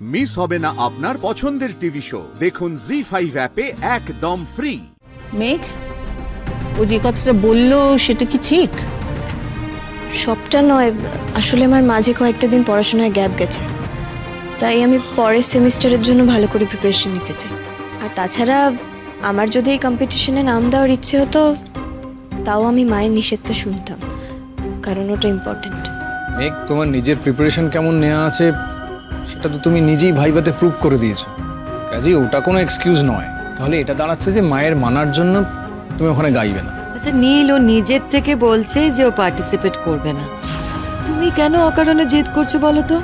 Miss হবে না আপনার পছন্দের টিভি শো। দেখুন জি5 অ্যাপে একদম ফ্রি। মেঘ, ও যে কথাটা বললো সেটা কি ঠিক? সবটা নয়, আসলে আমার মাঝে কয়েকটা দিন পড়াশোনায় গ্যাপ গেছে, তাই আমি পরের সেমিস্টারের জন্য ভালো করে প্রিপারেশন নিতে চাই। আর তাছাড়া আমার যদি এই কম্পিটিশনে নাম দেওয়ার ইচ্ছে হতো, তাও আমি মায়ের নিষেধটা শুনতাম, কারণ ওটা ইম্পর্টেন্ট। মেঘ, তোমার নিজের প্রিপারেশন কেমন নেওয়া আছে সেটা তো তুমি নিজেই ভাইভাতে প্রুভ করে দিয়েছো, কাজেই ওটা কোনো এক্সকিউজ নয়। তাহলে এটা দাঁড়াচ্ছে যে মায়ের মানার জন্য তুমি ওখানে গাইবে না। আচ্ছা নীল, ও নিজের থেকে বলছে যে ও পার্টিসিপেট করবে না, তুমি কেন অকারণে জেদ করছো বলো তো?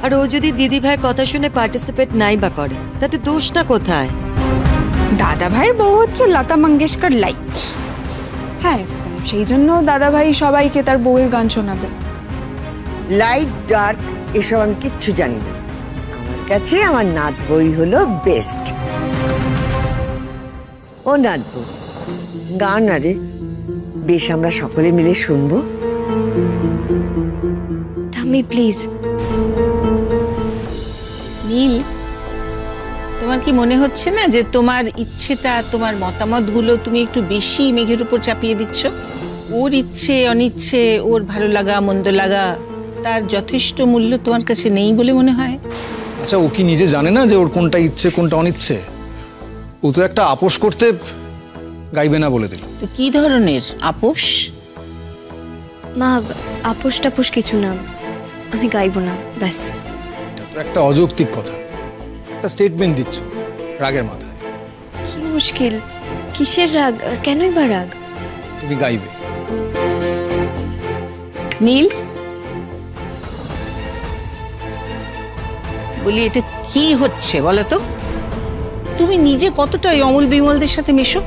আর ও যদি দিদি ভাইয়ের কথা শুনে পার্টিসিপেট নাই বা করে, তাতে দোষটা কোথায়? দাদা ভাইয়ের বউ হচ্ছে লতা মঙ্গেশকর লাইট। হ্যাঁ, সেই জন্য দাদা ভাই সবাইকে তার বউয়ের গান শোনাবে। লাইট ডার্ক এসব আমি কিচ্ছু জানি না, আমার কাছে আমার নাত বই হলো বেস্ট। ও নাত বই গান, আরে বেশ, আমরা সকলে মিলে শুনবো। ঠাম্মি প্লিজ। নীল, তোমার কি মনে হচ্ছে না যে তোমার ইচ্ছেটা, তোমার মতামতগুলো তুমি একটু বেশি মেঘের উপর চাপিয়ে দিচ্ছ? ওর ইচ্ছে অনিচ্ছে, ওর ভালো লাগা মন্দ লাগা, তার যথেষ্ট মূল্য তোমার কাছে নেই বলে মনে হয়? আচ্ছা, ও কি নিজে জানে না যে ওর কোনটা ইচ্ছে কোনটা অনিচ্ছে? ও তো একটা আপোষ করতে গাইবে না বলে দিল। তো কি ধরনের আপোষ? মা, আপোষ টাপোষ কিছু না, আমি গাইবো না, ব্যাস। এটা তো একটা অযৌক্তিক কথা, একটা স্টেটমেন্ট দিচ্ছ রাগের মাথায়। কি মুশকিল, কিসের রাগ, কেনই বা রাগ? তুমি গাইবে। নীল, বলি এটা কি হচ্ছে বলো তো? তুমি নিজে কতটা অমল বিমলদের সাথে মেশো,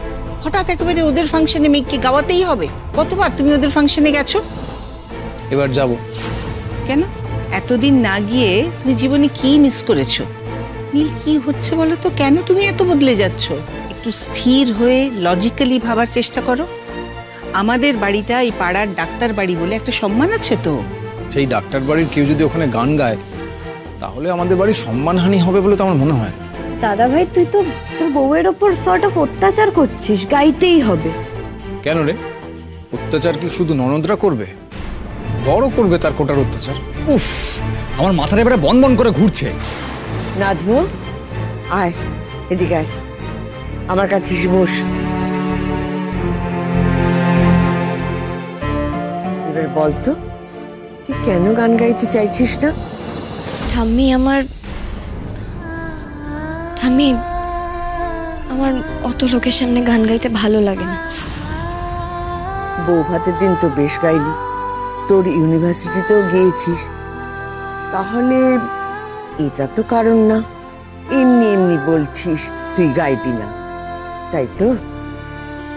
হঠাৎ একেবারে ওদের ফাংশনে মেঘকে গাওয়াতেই হবে? কতবার তুমি ওদের ফাংশনে গেছো? এবার যাব। কেন? এতদিন না গিয়ে তুমি জীবনে কি মিস করেছো? নীল, কি হচ্ছে বলো তো? কেন তুমি এত বদলে যাচ্ছ? একটু স্থির হয়ে লজিক্যালি ভাবার চেষ্টা করো। আমাদের বাড়িটা এই পাড়ার ডাক্তার বাড়ি বলে একটা সম্মান আছে তো। সেই ডাক্তার বাড়ির কেউ যদি ওখানে গান গায়, তাহলে আমাদের বাড়ির সম্মানহানি হবে বলে তো আমার মনে হয়। দাদা ভাই, তুই তো তোর বউয়ের ওপর সর্ট অফ অত্যাচার করছিস, গাইতেই হবে। কেন রে? অত্যাচার কি শুধু ননদরা করবে? বড় করবে তার কোটার অত্যাচার। উফ, আমার মাথাটা এবারে বন বন করে ঘুরছে। নাজমু, আয় এদিকে আয়, আমার কাছে এসে বস। এবার বলতো, তুই কেন গান গাইতে চাইছিস না? ঠাম্মি, আমার অত লোকের সামনে গান গাইতে ভালো লাগে না। বউ ভাতের দিন তো বেশ গাইলি, তোর ইউনিভার্সিটিতেও গিয়েছিস, তাহলে এটা তো কারণ না এমনি এমনি বলছিস তুই গাইবি না, তাই তো?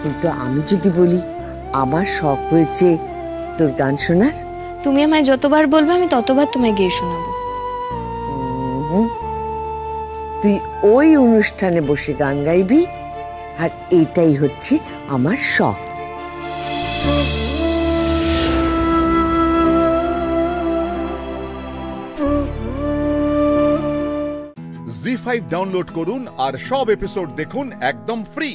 কিন্তু আমি যদি বলি আমার শখ হয়েছে তোর গান শোনার, তুমি আমায় যতবার বলবে আমি ততবার তোমায় গিয়ে শোনাবো। তুই ওই অনুষ্ঠানে বসে গান গাইবি, আর এটাই হচ্ছে আমার শখ। জি5 ডাউনলোড করুন আর সব এপিসোড দেখুন একদম ফ্রি।